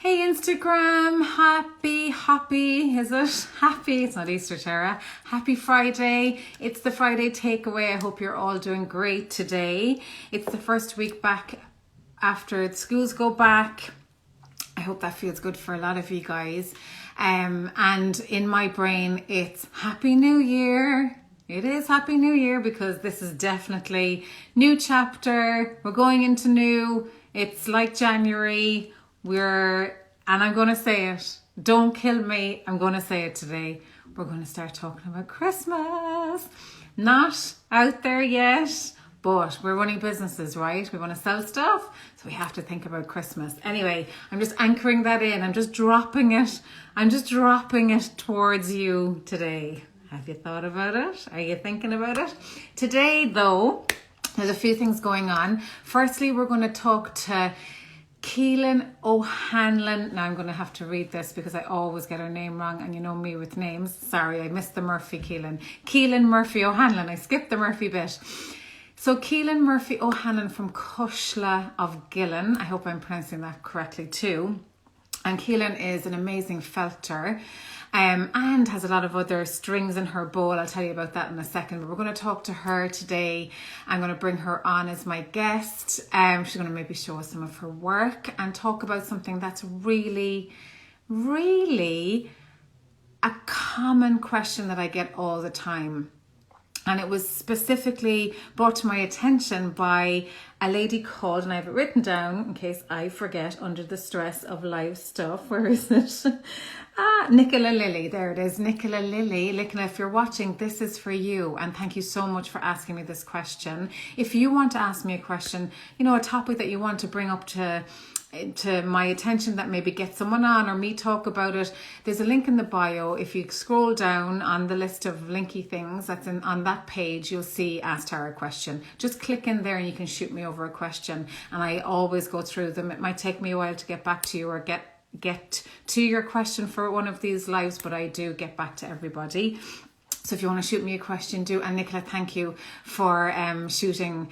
Hey Instagram, happy, is it? Happy, it's not Easter, Tara. Happy Friday. It's the Friday takeaway. I hope you're all doing great today. It's the first week back after schools go back. I hope that feels good for a lot of you guys. And in my brain, it's Happy New Year. It is Happy New Year because this is definitely new chapter. We're going into new. It's like January. And I'm going to say it. Don't kill me. I'm going to say it today. We're going to start talking about Christmas. Not out there yet, but we're running businesses, right? We want to sell stuff, so we have to think about Christmas. Anyway, I'm just anchoring that in. I'm just dropping it. I'm just dropping it towards you today. Have you thought about it? Are you thinking about it? Today, though, there's a few things going on. Firstly, we're going to talk to Keelan O'Hanlon. Now I'm going to have to read this because I always get her name wrong, and you know me with names. Sorry, I missed the Murphy Keelan. Keelan Murphy O'Hanlon. I skipped the Murphy bit. So Keelan Murphy O'Hanlon from Cushla of Gullion. I hope I'm pronouncing that correctly too. And Keelan is an amazing felter and has a lot of other strings in her bow. I'll tell you about that in a second. But we're going to talk to her today. I'm going to bring her on as my guest. She's going to maybe show us some of her work and talk about something that's really, really a common question that I get all the time. And it was specifically brought to my attention by a lady called, and I have it written down in case I forget under the stress of live stuff. Where is it? Nicola Lilly. There it is. Nicola Lilly. Nicola, if you're watching, this is for you. And thank you so much for asking me this question. If you want to ask me a question, a topic that you want to bring up to my attention that maybe get someone on or me talk about it, there's a link in the bio. If you scroll down on the list of linky things that's on that page, you'll see Ask Tara a question. Just click in there and you can shoot me over a question, and I always go through them. It might take me a while to get back to you or get to your question for one of these lives, but I do get back to everybody. So if you want to shoot me a question, do. And Nicola, thank you for shooting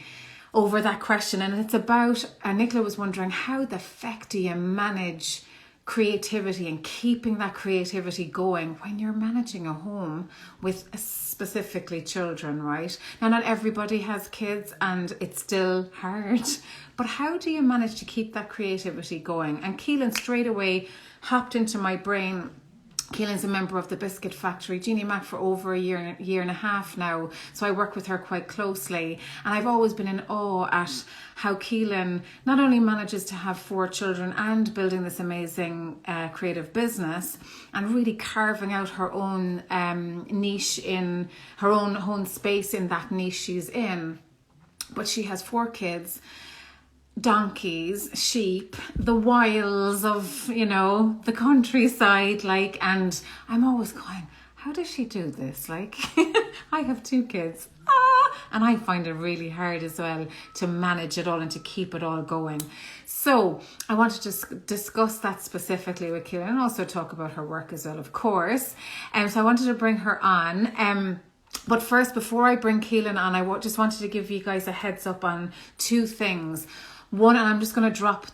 over that question. And it's about, Nicola was wondering, how the feck do you manage creativity and keeping that creativity going when you're managing a home with specifically children, right? Now, not everybody has kids and it's still hard, but how do you manage to keep that creativity going? And Keelan straight away hopped into my brain. Keelan's a member of the Biscuit Factory, Jeannie Mac, for over a year and a half now. So I work with her quite closely. And I've always been in awe at how Keelan not only manages to have 4 children and building this amazing creative business and really carving out her own niche in her own space in that niche she's in. But she has 4 kids, donkeys, sheep, the wilds of, the countryside, and I'm always going, how does she do this? I have 2 kids, and I find it really hard as well to manage it all and to keep it all going. So I wanted to discuss that specifically with Keelan and also talk about her work as well, of course. So I wanted to bring her on. But first, before I bring Keelan on, I just wanted to give you guys a heads up on 2 things. One, and I'm just going to drop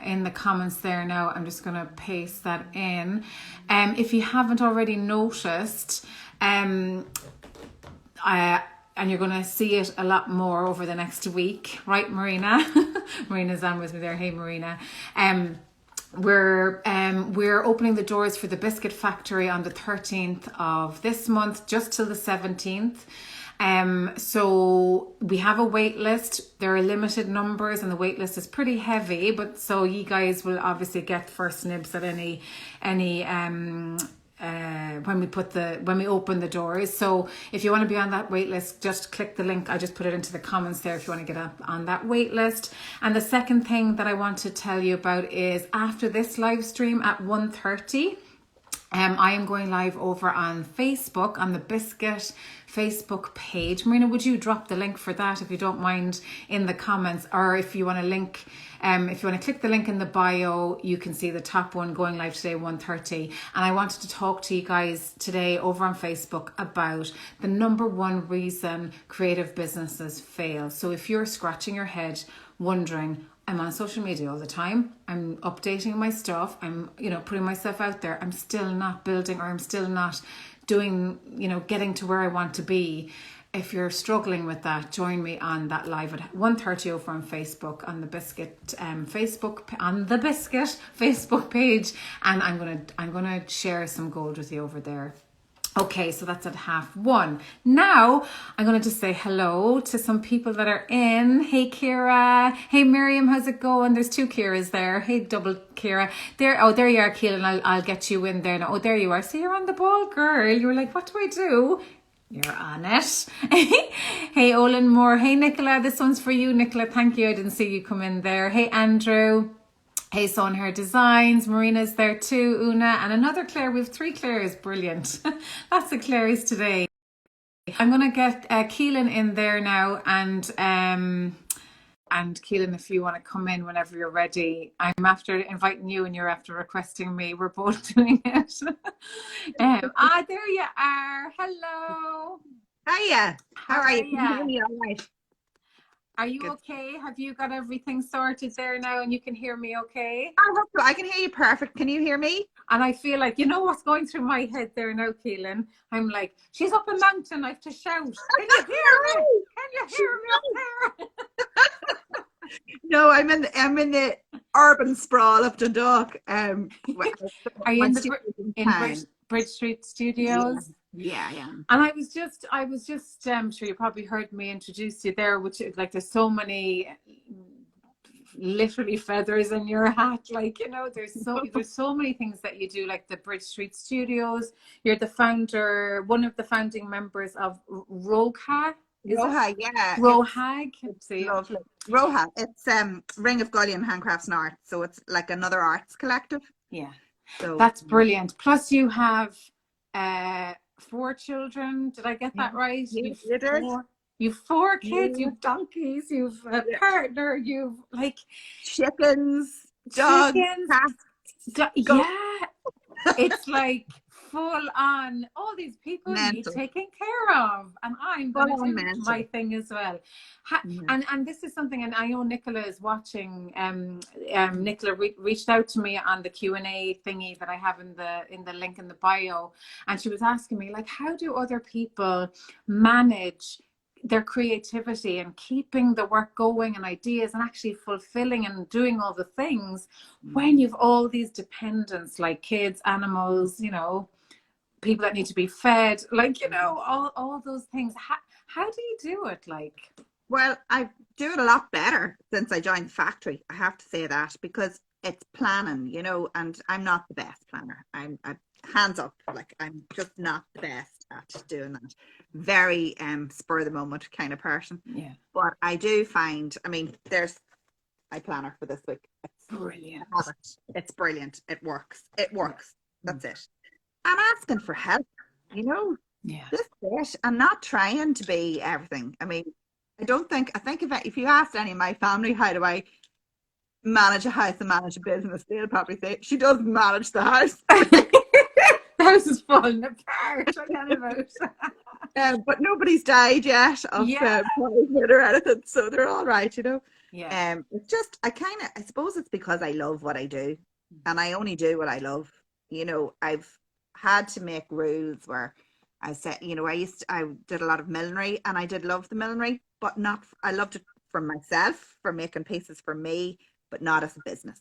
in the comments there now. I'm just going to paste that in. If you haven't already noticed, and you're going to see it a lot more over the next week, right, Marina? Marina's on with me there. Hey, Marina. We're opening the doors for the Biscuit Factory on the 13th of this month, just till the 17th. So we have a wait list. There are limited numbers and the wait list is pretty heavy, but so you guys will obviously get first nibs at any when we open the doors. So if you want to be on that wait list, just click the link. I just put it into the comments there if you want to get up on that wait list. And the second thing that I want to tell you about is after this live stream at 1:30, I am going live over on Facebook, on the Biscuit Facebook page. Marina, would you drop the link for that if you don't mind in the comments, or if you want to link, if you want to click the link in the bio, you can see the top one going live today, 1:30. And I wanted to talk to you guys today over on Facebook about the number 1 reason creative businesses fail. So if you're scratching your head wondering, I'm on social media all the time. I'm updating my stuff. I'm, putting myself out there. I'm still not building, or I'm still not doing, getting to where I want to be. If you're struggling with that, join me on that live at 1:30 over on Facebook on the Biscuit Facebook page, and I'm gonna share some gold with you over there. Okay, so that's at 1:30. Now, I'm going to just say hello to some people that are in. Hey, Kira. Hey, Miriam, how's it going? There's 2 Kiras there. Hey, double Kira. There you are, Keelan. I'll get you in there now. Oh, there you are. So you're on the ball, girl. You were like, what do I do? You're on it. Hey, Olin Moore. Hey, Nicola. This one's for you, Nicola. Thank you. I didn't see you come in there. Hey, Andrew. Hey, Son Hair Designs. Marina's there too. Una and another Claire. We have 3 Claires. Brilliant. Lots of Claires today. I'm going to get Keelan in there now, and Keelan, if you want to come in whenever you're ready. I'm after inviting you and you're after requesting me. We're both doing it. There you are. Hello. Hiya. How are you? Can you hear me all right? Are you okay? Have you got everything sorted there now and you can hear me okay? I hope so. I can hear you perfect. Can you hear me? And I feel like, what's going through my head there now, Keelan? I'm like, she's up a mountain. I have to shout. Can you hear me? Can you hear me up there? No, I'm in the urban sprawl of Dundalk. Are you in the Bridge Street Studios? Yeah. And I was just sure you probably heard me introduce you there, which like there's so many literally feathers in your hat, like there's so many things that you do, like the Bridge Street Studios. You're the founder, one of the founding members of Roha. Yeah. Rohag. Lovely. Roha. It's Ring of Gullion Handcrafts and Arts, so it's like another arts collective. Yeah. So that's brilliant. Plus you have 4 children. Did I get that right? You've 4 kids, you've donkeys, you've a partner, you've like chickens, dogs, cats. It's like full on all these people need taking care of, and I'm going to do my thing as well. And this is something, and I know Nicola is watching. Nicola reached out to me on the Q&A thingy that I have in the link in the bio, and she was asking me, like, how do other people manage their creativity and keeping the work going and ideas and actually fulfilling and doing all the things when you've all these dependents like kids, animals, people that need to be fed, like, all those things. How do you do it? Like, well, I do it a lot better since I joined the factory. I have to say that, because it's planning, and I'm not the best planner. I'm hands up, like I'm just not the best at doing that. Very spur of the moment kind of person. Yeah. But I do find, there's my planner for this week. It's brilliant. It's brilliant. It works. That's it. I'm asking for help, Yeah. This bit. I'm not trying to be everything. I think if you asked any of my family, how do I manage a house and manage a business, they'll probably say she doesn't manage the house. The house is falling apart. But nobody's died yet of poison or anything, so they're all right, Yeah. It's just I suppose it's because I love what I do, and I only do what I love. I've had to make rules where I said, I did a lot of millinery, and I did love the millinery, but not. I loved it for myself, for making pieces for me, but not as a business.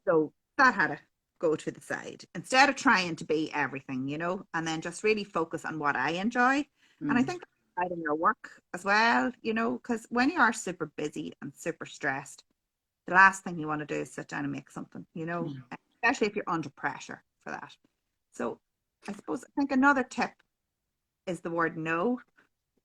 So that had to go to the side instead of trying to be everything, and then just really focus on what I enjoy. And I think that's in your work as well, because when you are super busy and super stressed, the last thing you want to do is sit down and make something, especially if you're under pressure for that. So I think another tip is the word no.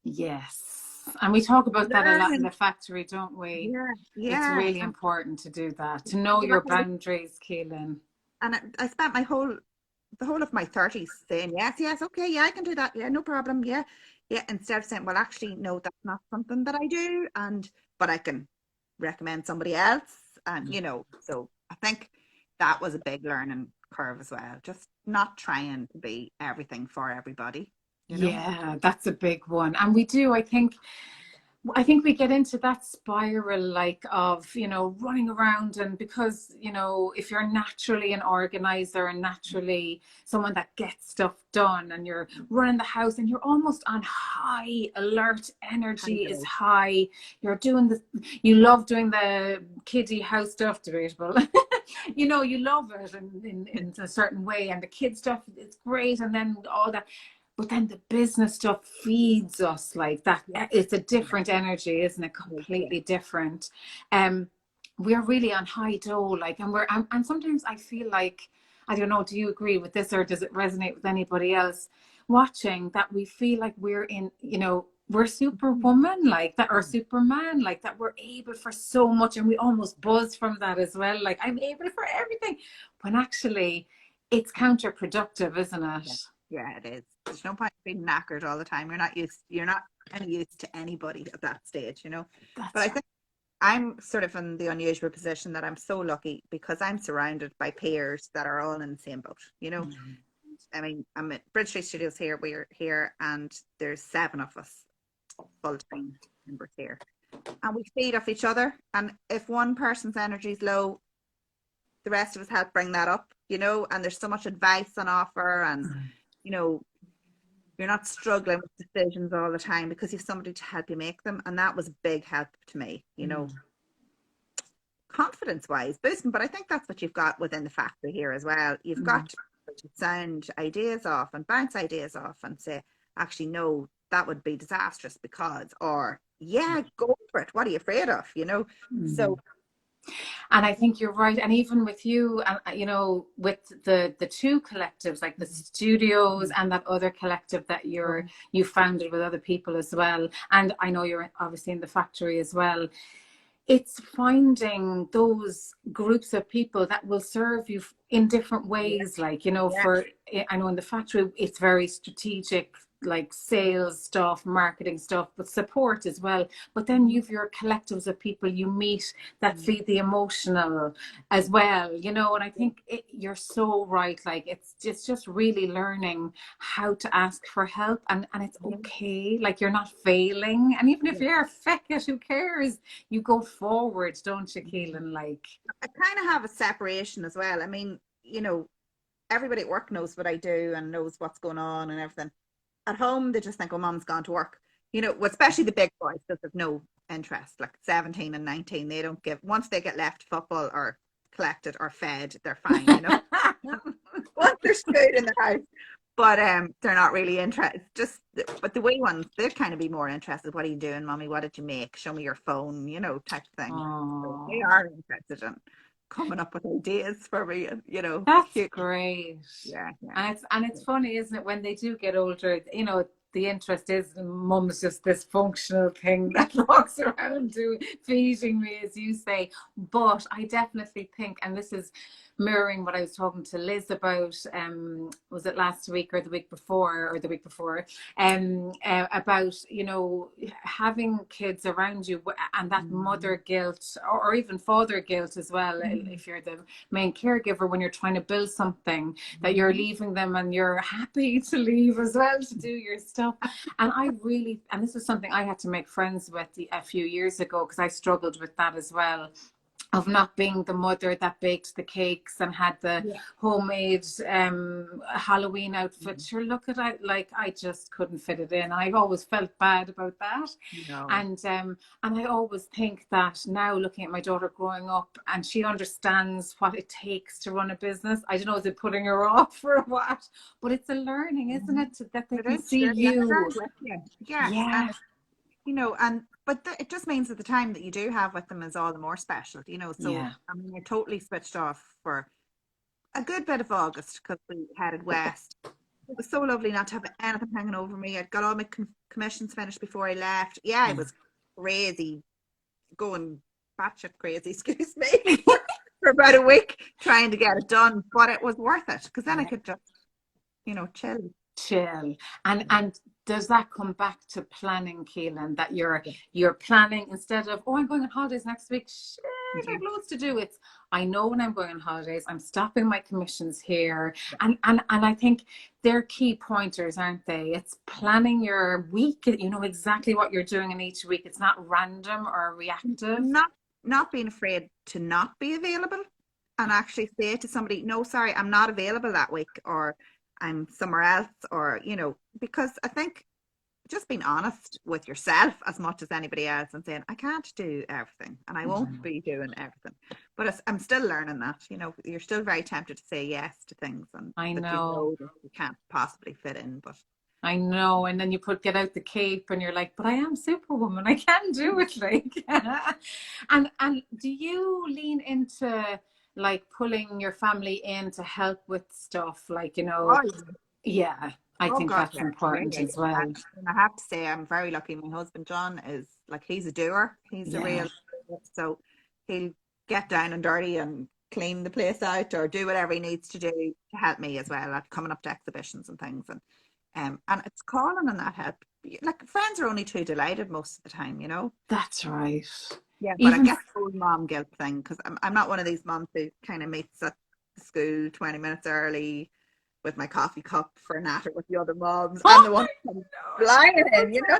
Yes. And we talk about that a lot in the factory, don't we? Yeah. It's really important to do that, to know your boundaries, Keelan. And I spent the whole of my 30s saying, yes, okay, yeah, I can do that. Yeah, no problem. Yeah. Instead of saying, well, actually, no, that's not something that I do. But I can recommend somebody else. And, so I think that was a big learning curve as well. Just not trying to be everything for everybody. Yeah, that's a big one. And we do, I think, I think we get into that spiral like of, running around, and because, if you're naturally an organizer and naturally someone that gets stuff done, and you're running the house and you're almost on high alert, energy is Handle. high. You're doing you love doing the kiddie house stuff, debatable. You love it in a certain way, and the kid stuff is great, and then all that. But then the business stuff feeds us like that. Yeah. It's a different energy, isn't it? Completely different. Um, we're really on high dough, like, and sometimes I feel like, I don't know, do you agree with this, or does it resonate with anybody else? Watching that, we feel like we're in, we're superwoman like that, or superman like that. We're able for so much, and we almost buzz from that as well. Like, I'm able for everything, when actually it's counterproductive, isn't it? Yeah, it is. There's no point being knackered all the time. You're not any use to anybody at that stage, That's But I right. think I'm sort of in the unusual position that I'm so lucky because I'm surrounded by peers that are all in the same boat, I mean, I'm at Bridge Street Studios here, we're here, and there's 7 of us full-time members here. And we feed off each other. And if one person's energy is low, the rest of us help bring that up, and there's so much advice on offer, and you know you're not struggling with decisions all the time because you have somebody to help you make them. And that was a big help to me, confidence wise boosting. But I think that's what you've got within the factory here as well. You've got to sound ideas off and bounce ideas off and say, actually no, that would be disastrous because, or yeah, go for it, what are you afraid of, so. And I think you're right. And even with you, and with the two collectives, like the studios and that other collective that you founded with other people as well. And I know you're obviously in the factory as well. It's finding those groups of people that will serve you in different ways. Like, Yeah. I know in the factory, it's very strategic, like sales stuff, marketing stuff, but support as well. But then you've your collectives of people you meet that feed the emotional as well, and I think you're so right. Like, it's just really learning how to ask for help, and it's okay. Like, you're not failing. And even if you're feck it, who cares? You go forward, don't you, Keelan? Like, I kind of have a separation as well. I mean, everybody at work knows what I do and knows what's going on and everything. At home, they just think, oh, mom's gone to work. Especially the big boys, because there's no interest. Like 17 and 19, they don't give. Once they get left football or collected or fed, they're fine, Once there's food in the house. But they're not really interested. But the wee ones, they'd kind of be more interested. What are you doing, mommy? What did you make? Show me your phone, type thing. So they are interested in coming up with ideas for me, that's cute. great. Yeah. And it's funny, isn't it, when they do get older, the interest is mum's just this functional thing that walks around doing feeding me, as you say. But I definitely think, and this is mirroring what I was talking to Liz about, was it last week or the week before, about, having kids around you, and that mother guilt, or even father guilt as well, if you're the main caregiver, when you're trying to build something, that you're leaving them and you're happy to leave as well to do your stuff. And this is something I had to make friends with a few years ago, because I struggled with that as well, of not being the mother that baked the cakes and had the homemade Halloween outfit. Sure, look at it, like I just couldn't fit it in. I've always felt bad about that. And I always think that now, looking at my daughter growing up, and she understands what it takes to run a business. I don't know, is it putting her off or what? But it's a learning, isn't it? That they can see you. Yeah. But it just means that the time that you do have with them is all the more special, So I mean, I totally switched off for a good bit of August because we headed west. It was so lovely not to have anything hanging over me. I'd got all my commissions finished before I left. Yeah, it was crazy, going batshit crazy, excuse me, for about a week trying to get it done. But it was worth it because then I could just, chill. And does that come back to planning, Keelan, that you're planning instead of, oh, I'm going on holidays next week? Shit, tired, I have loads to do. It's, I know when I'm going on holidays, I'm stopping my commissions here. And I think they're key pointers, aren't they? It's planning your week. You know exactly what you're doing in each week. It's not random or reactive. Not being afraid to not be available, and actually say to somebody, no, sorry, I'm not available that week, or I'm somewhere else, or, because I think just being honest with yourself as much as anybody else and saying, I can't do everything and I won't be doing everything. But I'm still learning that, you're still very tempted to say yes to things and I that know. that you can't possibly fit in. But I know, and then you get out the cape, and you're like, "But I am Superwoman. I can do it!" Like, and do you lean into like pulling your family in to help with stuff, like oh, yeah, I oh think God, that's yeah, yeah, important yeah, as yeah. well. And I have to say, I'm very lucky. My husband John is like, he's a doer. He's a Yeah, real, so he'll get down and dirty and clean the place out or do whatever he needs to do to help me as well, like coming up to exhibitions and things. And it's calling on that help. Like, friends are only too delighted most of the time. that's right. Yeah, but I Even get the whole mom guilt thing because I'm not one of these moms who kind of meets at school 20 minutes early with my coffee cup for a natter with the other moms. I'm oh the one my who's God, flying in, you know.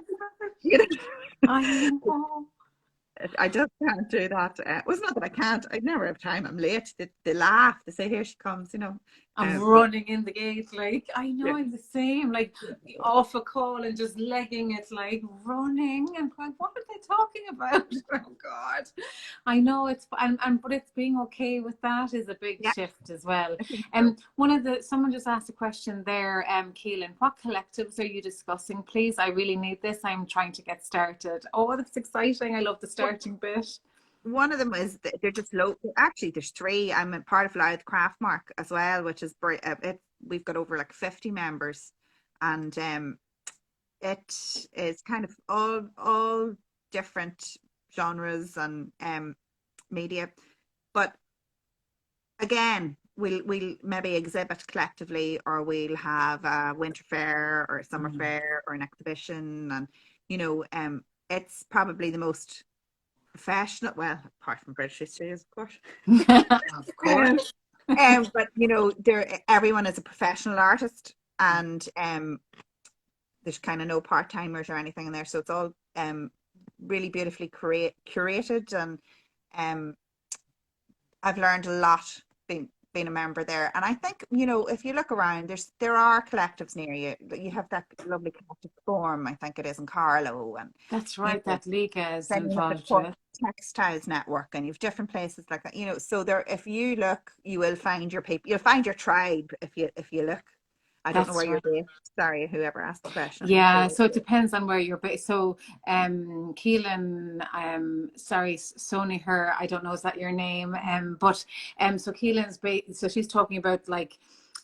I know. I just can't do that. Well, it's not that I can't. I never have time. I'm late. They laugh. They say, "Here she comes." I'm But running in the gate, like I know yeah, I'm the same, like off a call and just legging it, like running and going, what are they talking about? Oh God, I know it's and but it's being okay with that is a big yeah, shift as well. I think so. And someone just asked a question there, Keelan, what collectives are you discussing, please? I really need this. I'm trying to get started. Oh, that's exciting! I love the Well, starting bit. one of them is they're just low. Actually, there's three. I'm a part of Louth Craftmark as well, which is we've got over like 50 members, and it is kind of all different genres and media. But again, we'll maybe exhibit collectively, or we'll have a winter fair or a summer Mm. fair or an exhibition, and it's probably the most professional. Well, apart from British history, of course. Of Um, course. but everyone is a professional artist, and there's kind of no part timers or anything in there, so it's all really beautifully curated, and um, I've learned a lot being a member there. And I think, if you look around, there are collectives near you. You have that lovely collective form, I think it is in Carlow, and That's you right, know, that Liga is then you have the involved Cork with. Textiles Network, and you've different places like that. So there, if you look, you will find your people. You'll find your tribe if you look. I don't know where That's you're right. based. Sorry, whoever asked the question. I'm not sure Yeah, where so it you're depends on where you're based. So, Keelan, sorry, Sony, her, I don't know, is that your name? But so Keelan's based, so she's talking about like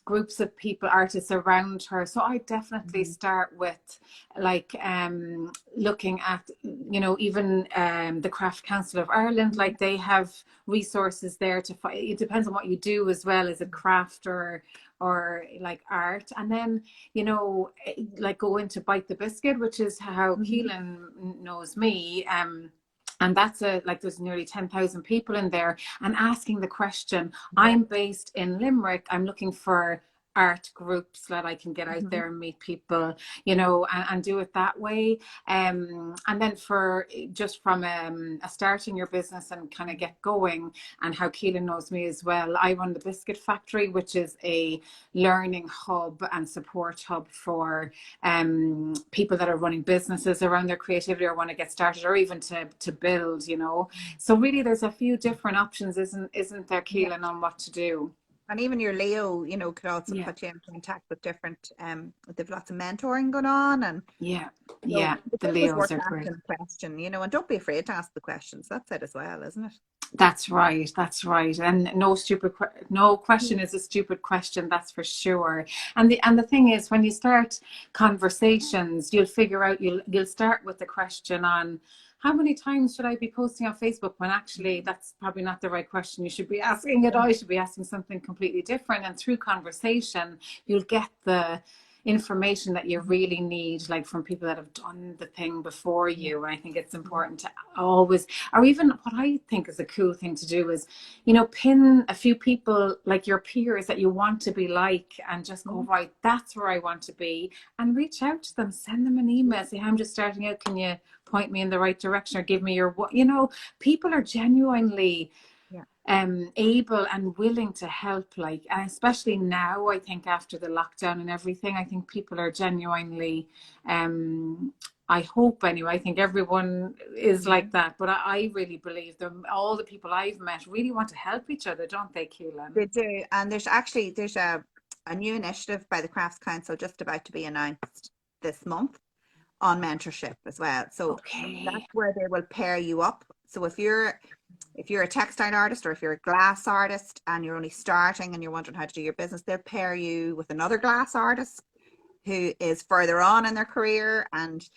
groups of people, artists around her. So I definitely based. start with like looking at, even the Craft Council of Ireland, Mhm. like they have resources there to find. It depends on what you do as well. Is it craft or like art? And then like go into Bite the Biscuit, which is how Mhm. Keelan knows me. And that's there's nearly 10,000 people in there, and asking the question, Yeah. I'm based in Limerick, I'm looking for art groups that I can get out Mhm. there and meet people, and do it that way. And then for just from a starting your business and kind of get going, and how Keelan knows me as well, I run the Biscuit Factory, which is a learning hub and support hub for people that are running businesses around their creativity or want to get started or even to build. So really there's a few different options, isn't there, Yeah. Keelan, on what to do? And even your Leo, could also Yeah, put you in contact with different, they've lots of mentoring going on. And yeah, so yeah. it's The always Leos worth are great. asking the question, and don't be afraid to ask the questions. That's it as well, isn't it? That's right. That's right. And no question Mhm. is a stupid question. That's for sure. And the thing is, when you start conversations, you'll figure out you'll start with the question on how many times should I be posting on Facebook, when actually that's probably not the right question. You should be asking it. I should be asking something completely different. And through conversation, you'll get information that you really need, like from people that have done the thing before you. And I think it's important to always, or even what I think is a cool thing to do is, you know, pin a few people like your peers that you want to be like, and just go, right, that's where I want to be, and reach out to them, send them an email, say, I'm just starting out, can you point me in the right direction, or give me your, you know, people are genuinely able and willing to help, like, and especially now, I think after the lockdown and everything, I think people are genuinely I hope anyway, I think everyone is like that, but I really believe them, all the people I've met really want to help each other, don't they, Keelan? They do. And there's a new initiative by the Crafts Council just about to be announced this month on mentorship as well. So that's where they will pair you up. So if you're a textile artist, or if you're a glass artist and you're only starting and you're wondering how to do your business, they'll pair you with another glass artist who is further on in their career. And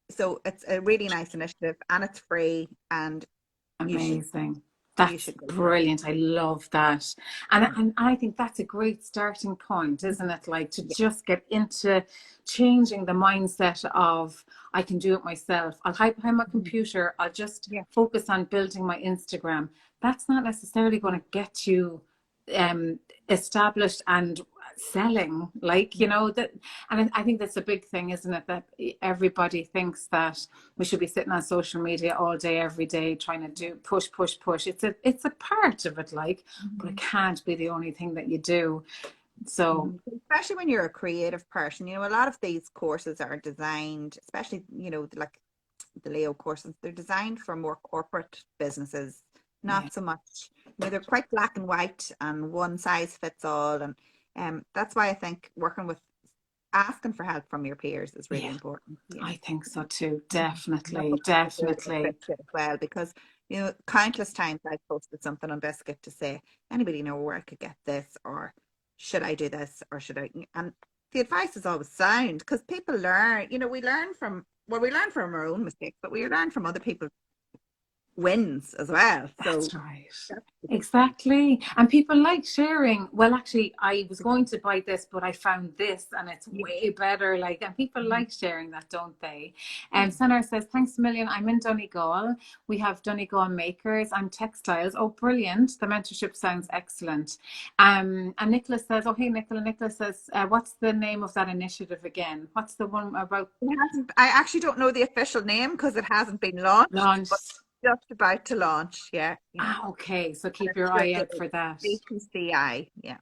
so it's a really nice initiative, and it's free, and amazing. That's brilliant. I love that. And I think that's a great starting point, isn't it? Like to just get into changing the mindset of, I can do it myself. I'll hide behind my computer. I'll just focus on building my Instagram. That's not necessarily going to get you established and selling, like, you know, that. And I think that's a big thing, isn't it, that everybody thinks that we should be sitting on social media all day every day trying to do push. It's a part of it, like, but it can't be the only thing that you do. So especially when you're a creative person, you know, a lot of these courses are designed, especially, you know, like the Leo courses, they're designed for more corporate businesses, not so much, you know, they're quite black and white and one size fits all. And that's why I think asking for help from your peers is really important. I think so too. Definitely. As well, because, you know, countless times I've posted something on Biscuit to say, anybody know where I could get this, or should I do this, or should I? And the advice is always sound, because people learn, you know, we learn from our own mistakes, but we learn from other people's wins as well. That's right. Exactly. And people like sharing. Well, actually, I was going to buy this, but I found this and it's way better. Like, and people like sharing that, don't they? Senator says, thanks a million. I'm in Donegal. We have Donegal makers and textiles. Oh, brilliant. The mentorship sounds excellent. And Nicola says, oh, hey, Nicola. Nicola says, what's the name of that initiative again? What's the one about? I actually don't know the official name because it hasn't been launched. Just about to launch, okay, so keep your eye out for that. DCCI, Say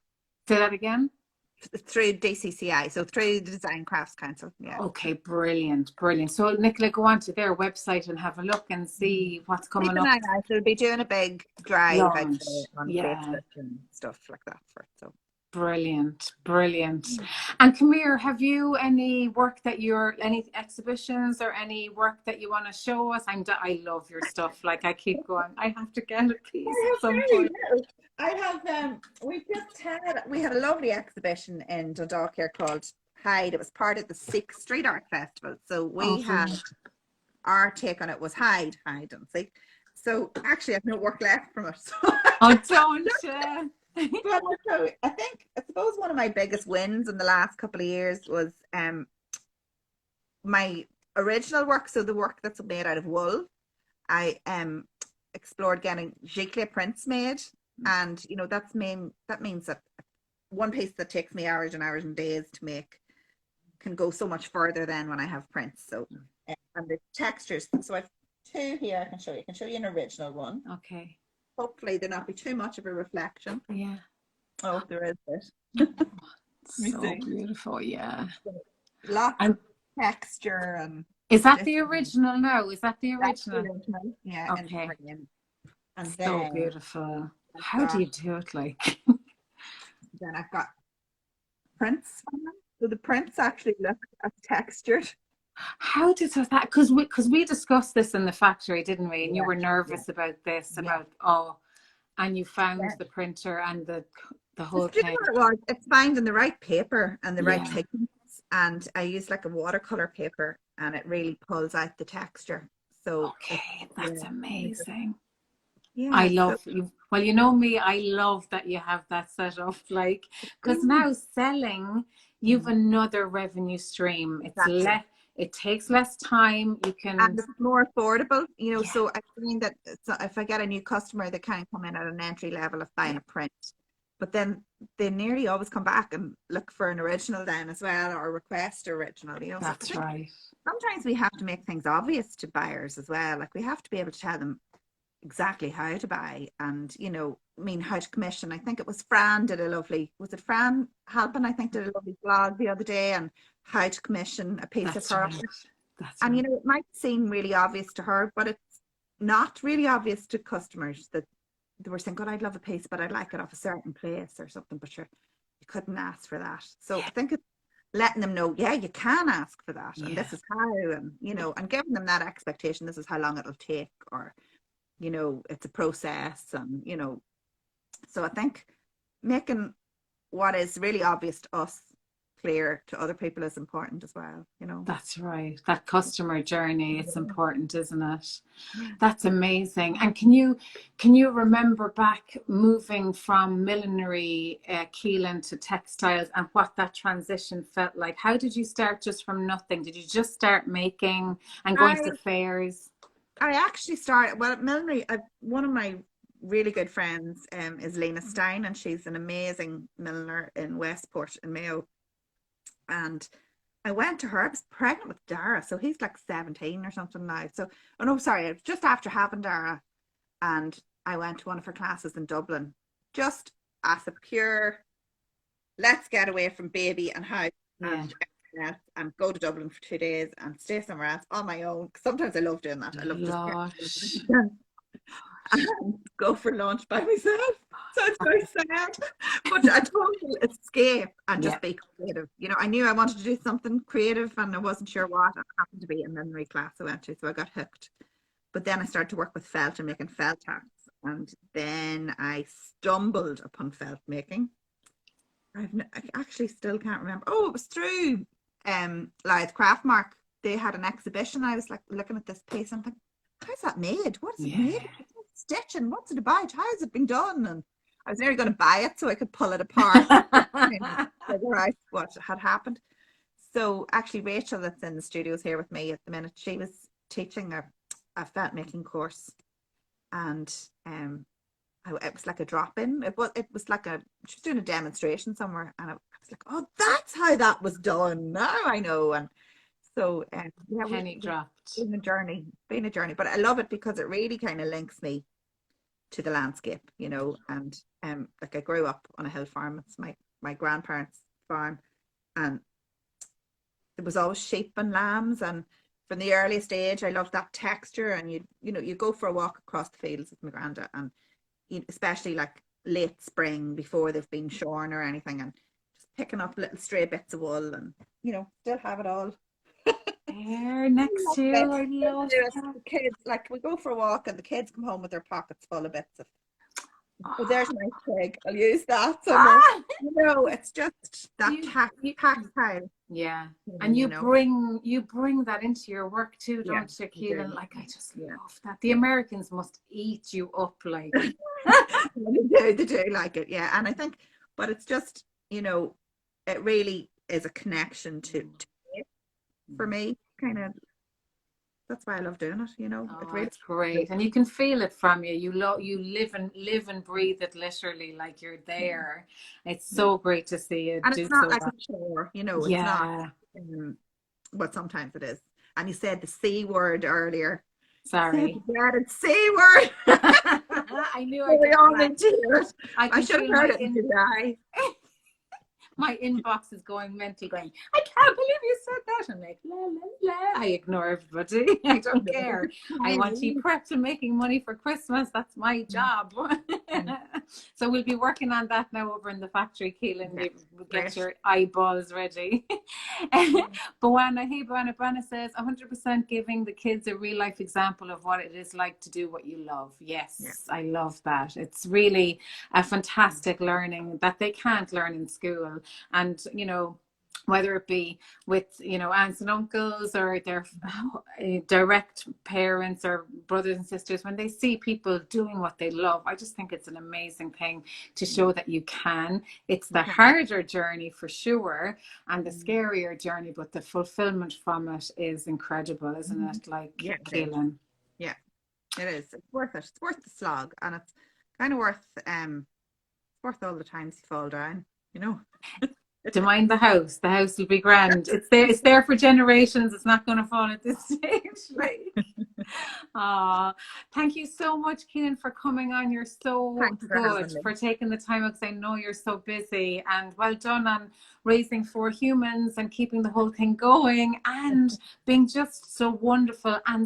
that again. Through DCCI, so through the Design Crafts Council, Okay, brilliant. So Nicola, go on to their website and have a look and see what's coming up. They'll be doing a big drive on Facebook and stuff like that for it. So brilliant. And come here, have you any work that any exhibitions or any work that you want to show us? I love your stuff. Like, I keep going, I have to get a piece at some point. I have we had a lovely exhibition in Dundalk here called Hide. It was part of the 6th Street Art Festival. So we had, our take on it was hide and seek. So actually I have no work left from it. Oh, don't But I suppose one of my biggest wins in the last couple of years was my original work. So the work that's made out of wool. I explored getting giclée prints made, and you know that means that one piece that takes me hours and hours and days to make can go so much further than when I have prints. So and the textures. So I've 2 here. I can show you. I can show you an original one. Okay. Hopefully there not be too much of a reflection. Yeah. Oh, there is it. So beautiful. Yeah. Lots of texture and. Is that the original now? Is that the original? Yeah. Okay. And so beautiful. How do you do it, like? Then I've got prints on them. So the prints actually look textured. How does that? Because we discussed this in the factory, didn't we? And you were nervous about this, and you found the printer and the whole thing. It's finding the right paper and the right pigments, and I use like a watercolor paper, and it really pulls out the texture. So that's amazing. Yeah, I love you. Well, you know me, I love that you have that set up, like, because now selling, you've another revenue stream. It's Exactly. less, it takes less time. You can, And it's more affordable, you know. yeah, So I find that if I get a new customer, they kind of come in at an entry level of buying yeah, a print, but then they nearly always come back and look for an original then as well, or request original, you know. So I that's think right. sometimes we have to make things obvious to buyers as well. Like we have to be able to tell them exactly how to buy, and you know, I mean, how to commission. I think it was Fran did a lovely, was it Fran Halpin, I think, did a lovely blog the other day on how to commission a piece of That's her. right. That's And right. you know, it might seem really obvious to her, but it's not really obvious to customers that they were saying, God, I'd love a piece, but I'd like it off a certain place or something. But sure, you couldn't ask for that. So Yeah, I think it's letting them know, yeah, you can ask for that, and yeah, this is how, and you know, and giving them that expectation, this is how long it'll take, or you know, it's a process, and you know, so I think making what is really obvious to us clear to other people is important as well, you know. that's right. That customer journey, it's important, isn't it? Yeah. That's amazing. And can you remember back moving from millinery, Keelan, to textiles, and what that transition felt like? How did you start just from nothing? Did you just start making and going I to fairs? I actually started, well, at millinery. One of my really good friends is Lena Stein, and she's an amazing milliner in Westport in Mayo. And I went to her. I was pregnant with Dara, so he's like 17 or something now. So, oh no, sorry, it was just after having Dara, and I went to one of her classes in Dublin, just as a pure let's get away from baby and house Yeah. and everything else, and go to Dublin for 2 days and stay somewhere else on my own. Sometimes I love doing that. I love just Lush. and go for lunch by myself. So it's very sad, but I totally escape and Yeah. just be creative. You know, I knew I wanted to do something creative, and I wasn't sure what. It happened to be a memory class I went to, so I got hooked. But then I started to work with felt and making felt hats, and then I stumbled upon felt making. I actually still can't remember. Oh, it was through Lyth Craftmark. They had an exhibition. I was like looking at this piece and thinking, how's that made? What is it Yeah. made? What's it stitching? What's it about? How has it been done? And I was nearly going to buy it so I could pull it apart and figure out what had happened. So actually, Rachel, that's in the studios here with me at the minute, she was teaching a felt making course, and it was like a drop in. It was like she was doing a demonstration somewhere, and I was like, oh, that's how that was done. Now I know. And so yeah, Penny we've dropped. been a journey, but I love it because it really kind of links me to the landscape, you know. And like I grew up on a hill farm. It's my grandparents' farm, and there was always sheep and lambs, and from the earliest age I loved that texture. And you go for a walk across the fields with my granda, and especially like late spring before they've been shorn or anything, and just picking up little stray bits of wool, and still have it all. There next to you. I love that. The kids, like, we go for a walk and the kids come home with their pockets full of bits of, oh, Oh, there's my twig, I'll use that somewhere. ah! It's just that You, you, tactile yeah. And feeling, you bring that into your work too, yeah, don't you, you Keelan? do. Like I just Yeah, love that. The yeah. Americans must eat you up like They do like it, yeah. And I think, but it's just, it really is a connection to it for me, kind of. That's why I love doing it. It oh, really, it's great. And you can feel it from you. You live and breathe it literally like you're there. It's yeah. so great to see you And do it's not so like a well. chore, it's not, Yeah. um, but sometimes it is. And you said the C word earlier. You said the Sorry. dreaded C word. I knew I So we could all flag. need to hear it. I I can should have feel heard my it in July. my inbox is going mental, going, I can't believe you said that. I'm like, la, la, la. I ignore everybody. I don't care. I want to be prepped and making money for Christmas. That's my job. So we'll be working on that now over in the factory, Keelan. Yeah, You get great. your eyeballs ready. Boana, hey, Boana says 100% giving the kids a real life example of what it is like to do what you love. Yeah. Yes, I love that. It's really a fantastic learning that they can't learn in school. And whether it be with, you know, aunts and uncles or their direct parents or brothers and sisters, when they see people doing what they love, I just think it's an amazing thing to show that you can. It's the harder journey for sure, and the scarier journey, but the fulfillment from it is incredible, isn't it? Like, Yeah, Keelan. yeah, it is. It's worth it. It's worth the slog, and it's kind of worth all the times you fall down, you know. To mind the house. The house will be grand. It's there. It's there for generations. It's not going to fall at this stage. Like, thank you so much, Keenan, for coming on. You're so Thanks for good having me. for taking the time because I know you're so busy. And well done on raising 4 humans and keeping the whole thing going and being just so wonderful. And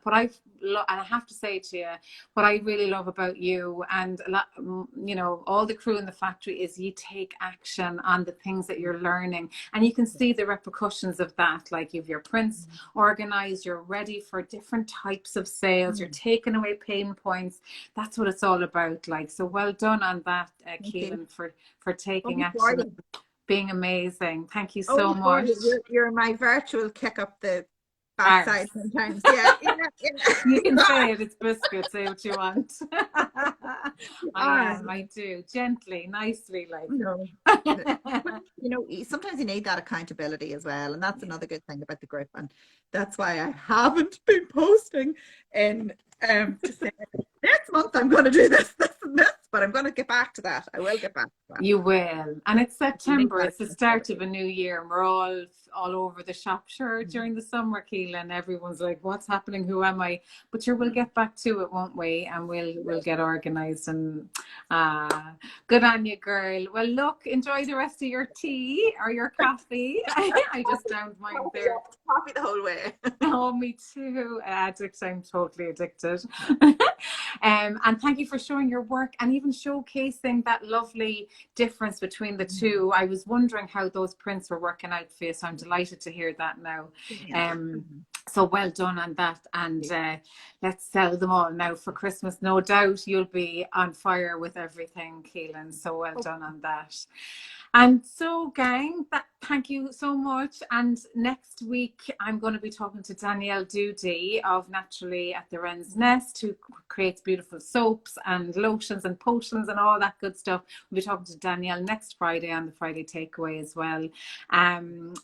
what and I have to say to you, what I really love about you and a lot, you know, all the crew in the factory is you take action on the things that you're learning, and you can see the repercussions of that. Like, you've your prints organized, you're ready for different types of sales, you're taking away pain points. That's what it's all about. Like, so well done on that, Keelan, for taking action, being amazing. Thank you so much. You're my virtual kick up the backside sometimes. Yeah, you can say it. It's biscuit. Say what you want. I do. Gently, nicely, like. You know, sometimes you need that accountability as well, and that's another good thing about the group, and that's why I haven't been posting in to say next month I'm going to do this, and this, but I'm going to get back to that. I will get back to that. You will. And it's September. It's the start of a new year, and we're all over the shop. Sure, during the summer, Keelan, everyone's like, what's happening? Who am I? But sure, we'll get back to it, won't we? And we'll get organised. And good on you, girl. Well, look, enjoy the rest of your tea or your coffee. I just downed mine there. Coffee the whole way. Oh, me too. Addict. I'm totally addicted. And thank you for showing your work and even showcasing that lovely difference between the two. I was wondering how those prints were working out for you, so I'm delighted to hear that now. So well done on that, and let's sell them all now for Christmas. No doubt you'll be on fire with everything, Keelan. So well done on that. And so, gang, thank you so much. And next week, I'm going to be talking to Danielle Doody of Naturally at the Wren's Nest, who creates beautiful soaps and lotions and potions and all that good stuff. We'll be talking to Danielle next Friday on the Friday Takeaway as well. And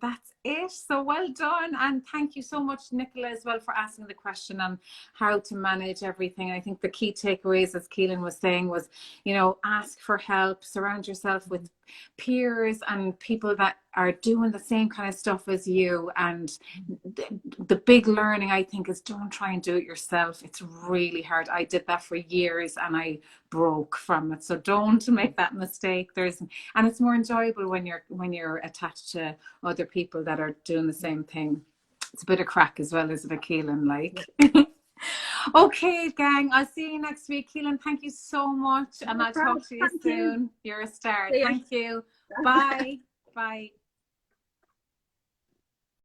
that's it. So well done. And thank you so much, Nicola, as well, for asking the question on how to manage everything. I think the key takeaways, as Keelan was saying, was, you know, ask for help, surround yourself with peers and people that are doing the same kind of stuff as you. And the big learning, I think, is don't try and do it yourself. It's really hard. I did that for years and I broke from it. So don't make that mistake. And it's more enjoyable when you're attached to other people that are doing the same thing. It's a bit of crack as well, isn't it, Keelan? Like. Okay, gang, I'll see you next week. Keelan, thank you so much, and I'll talk to you soon. You're a star. Thank you. Bye. Bye.